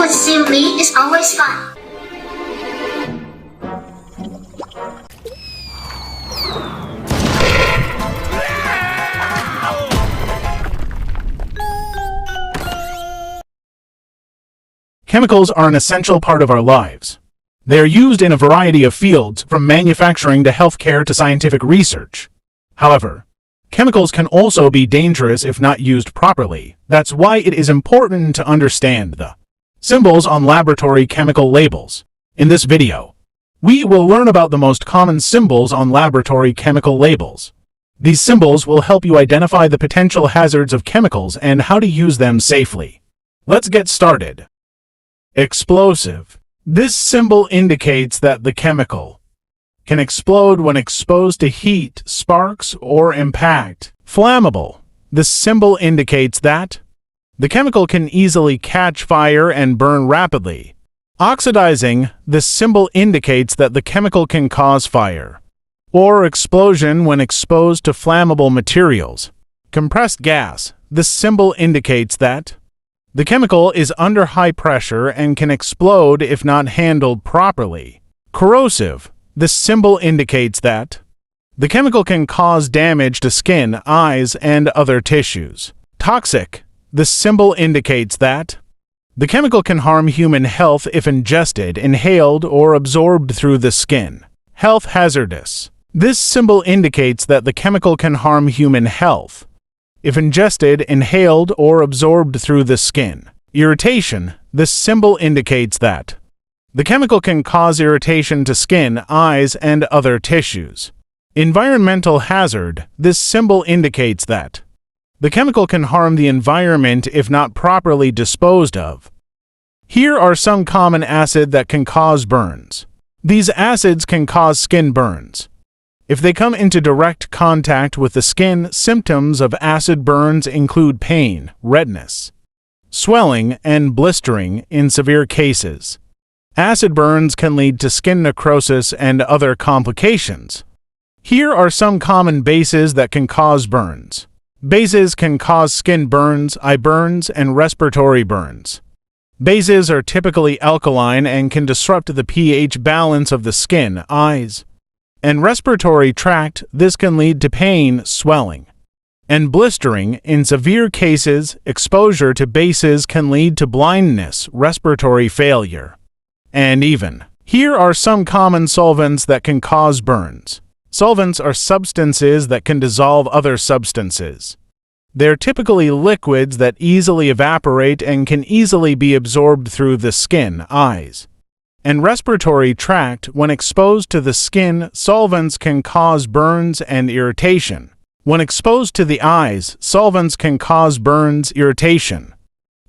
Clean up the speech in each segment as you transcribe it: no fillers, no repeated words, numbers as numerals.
with Simile is always fun. Chemicals are an essential part of our lives. They are used in a variety of fields, from manufacturing to healthcare to scientific research. However, chemicals can also be dangerous if not used properly. That's why it is important to understand the symbols on laboratory chemical labels. In this video, we will learn about the most common symbols on laboratory chemical labels. These symbols will help you identify the potential hazards of chemicals and how to use them safely. Let's get started. Explosive. This symbol indicates that the chemical can explode when exposed to heat, sparks, or impact. Flammable. This symbol indicates that the chemical can easily catch fire and burn rapidly. Oxidizing. This symbol indicates that the chemical can cause fire or explosion when exposed to flammable materials. Compressed gas. This symbol indicates that the chemical is under high pressure and can explode if not handled properly. Corrosive. This symbol indicates that the chemical can cause damage to skin, eyes, and other tissues. Toxic. This symbol indicates that the chemical can harm human health if ingested, inhaled, or absorbed through the skin. Health hazardous. This symbol indicates that the chemical can harm human health if ingested, inhaled, or absorbed through the skin. Irritation. This symbol indicates that the chemical can cause irritation to skin, eyes, and other tissues. Environmental hazard. This symbol indicates that the chemical can harm the environment if not properly disposed of. Here are some common acids that can cause burns. These acids can cause skin burns. If they come into direct contact with the skin, symptoms of acid burns include pain, redness, swelling, and blistering in severe cases. Acid burns can lead to skin necrosis and other complications. Here are some common bases that can cause burns. Bases can cause skin burns, eye burns, and respiratory burns. Bases are typically alkaline and can disrupt the pH balance of the skin, eyes, and respiratory tract. This can lead to pain, swelling, and blistering. In severe cases, exposure to bases can lead to blindness, respiratory failure, and even. Here are some common solvents that can cause burns. Solvents are substances that can dissolve other substances. They're typically liquids that easily evaporate and can easily be absorbed through the skin, eyes, and respiratory tract. When exposed to the skin, solvents can cause burns and irritation. When exposed to the eyes, solvents can cause burns, irritation,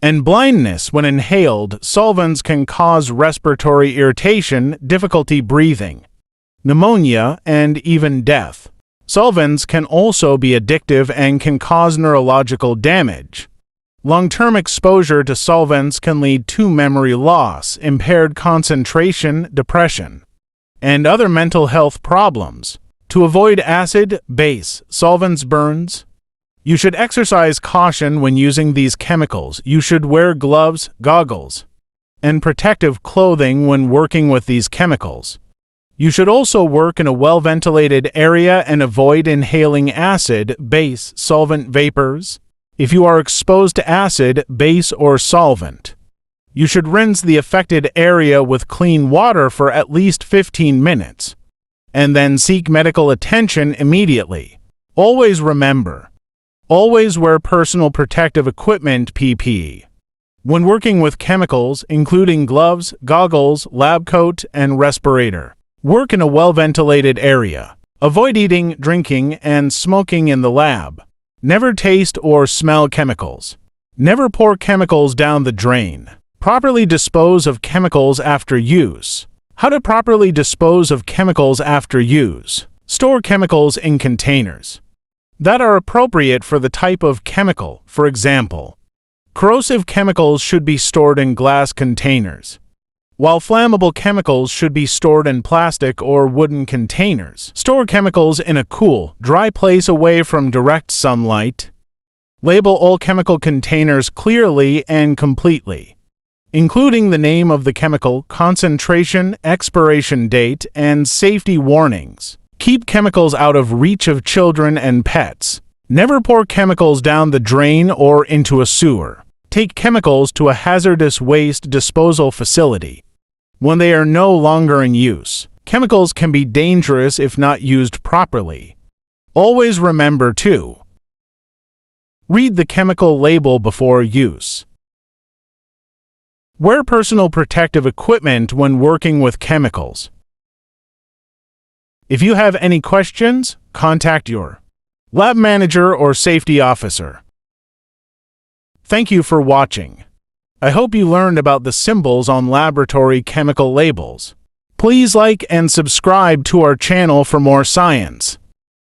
and blindness. When inhaled, solvents can cause respiratory irritation, difficulty breathing, pneumonia, and even death. Solvents can also be addictive and can cause neurological damage. Long-term exposure to solvents can lead to memory loss, impaired concentration, depression, and other mental health problems. To avoid acid, base, solvents, burns, you should exercise caution when using these chemicals. You should wear gloves, goggles, and protective clothing when working with these chemicals. You should also work in a well-ventilated area and avoid inhaling acid, base, solvent vapors. If you are exposed to acid, base, or solvent, you should rinse the affected area with clean water for at least 15 minutes, and then seek medical attention immediately. Always remember, always wear personal protective equipment (PPE) when working with chemicals, including gloves, goggles, lab coat, and respirator. Work in a well-ventilated area. Avoid eating, drinking, and smoking in the lab. Never taste or smell chemicals. Never pour chemicals down the drain. Properly dispose of chemicals after use. How to properly dispose of chemicals after use. Store chemicals in containers that are appropriate for the type of chemical. For example, corrosive chemicals should be stored in glass containers, while flammable chemicals should be stored in plastic or wooden containers. Store chemicals in a cool, dry place away from direct sunlight. Label all chemical containers clearly and completely. including the name of the chemical, concentration, expiration date, and safety warnings. Keep chemicals out of reach of children and pets. Never pour chemicals down the drain or into a sewer. Take chemicals to a hazardous waste disposal facility. When they are no longer in use, chemicals can be dangerous if not used properly. Always remember to read the chemical label before use. Wear personal protective equipment when working with chemicals. If you have any questions, contact your lab manager or safety officer. Thank you for watching. I hope you learned about the symbols on laboratory chemical labels. Please like and subscribe to our channel for more science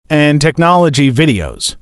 and technology videos.